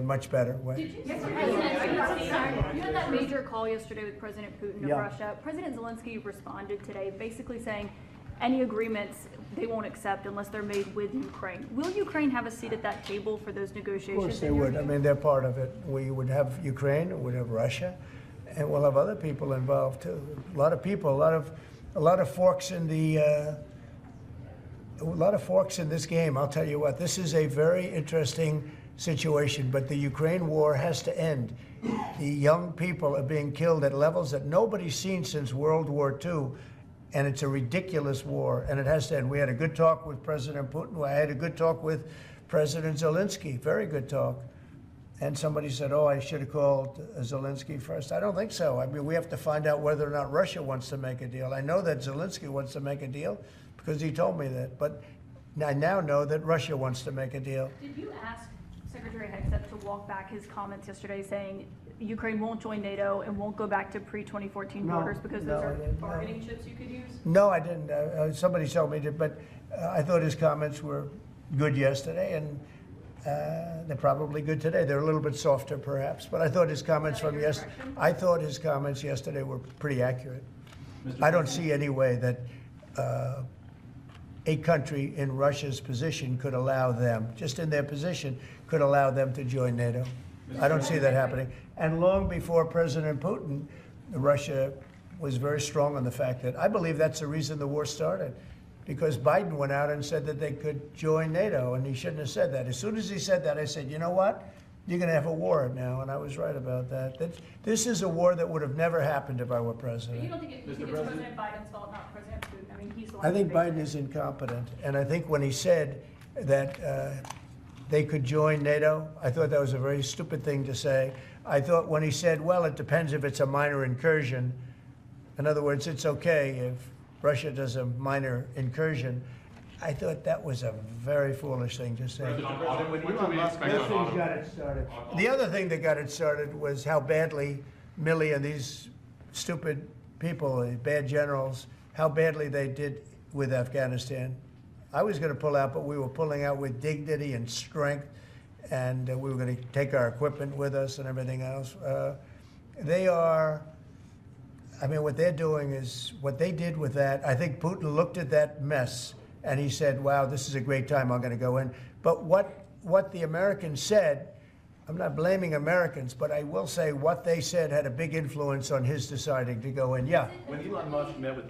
much better way. Did you had that major call yesterday with President Putin of Yeah. Russia. President Zelensky responded today basically saying any agreements they won't accept unless they're made with Ukraine. Will Ukraine have a seat at that table for those negotiations? Of course they would. I mean, they're part of it. We would have Ukraine, we would have Russia, and we'll have other people involved too. A lot of people, a lot of forks in the, a lot of forks in this game. I'll tell you what, this is a very interesting situation, but the Ukraine war has to end. The young people are being killed at levels that nobody's seen since World War II. And it's a ridiculous war, and it has to end. We had a good talk with President Putin. I had a good talk with President Zelensky, very good talk. And somebody said, oh, I should have called Zelensky first. I don't think so. I mean, we have to find out whether or not Russia wants to make a deal. I know that Zelensky wants to make a deal because he told me that. But I now know that Russia wants to make a deal. Did you ask Secretary Hegseth to walk back his comments yesterday saying Ukraine won't join NATO and won't go back to pre-2014 borders because those are bargaining chips you could use? No, I didn't. Somebody told me to, but I thought his comments were good yesterday, and they're probably good today. They're a little bit softer, perhaps, but I thought his comments from yesterday. I thought his comments yesterday were pretty accurate. I don't see any way that a country in Russia's position could allow them, just in their position, could allow them to join NATO. I don't see that happening. And long before President Putin, Russia was very strong on the fact that I believe that's the reason the war started, because Biden went out and said that they could join NATO, and he shouldn't have said that. As soon as he said that, I said, you know what? You're going to have a war now, and I was right about that. This is a war that would have never happened if I were president. But you don't think it's President Biden's fault, not President Putin? I mean, he's the one. I think Biden is incompetent, and I think when he said that they could join NATO, I thought that was a very stupid thing to say. I thought when he said, well, it depends if it's a minor incursion. In other words, it's okay if Russia does a minor incursion. I thought that was a very foolish thing to say. The other thing that got it started was how badly Milley and these stupid people, bad generals, how badly they did with Afghanistan. I was going to pull out, but we were pulling out with dignity and strength, and we were going to take our equipment with us and everything else. They are, I mean, what they're doing is, what they did with that, I think Putin looked at that mess and he said, wow, this is a great time, I'm going to go in. But what the Americans said, I'm not blaming Americans, but I will say what they said had a big influence on his deciding to go in. Yeah. When Elon Musk met with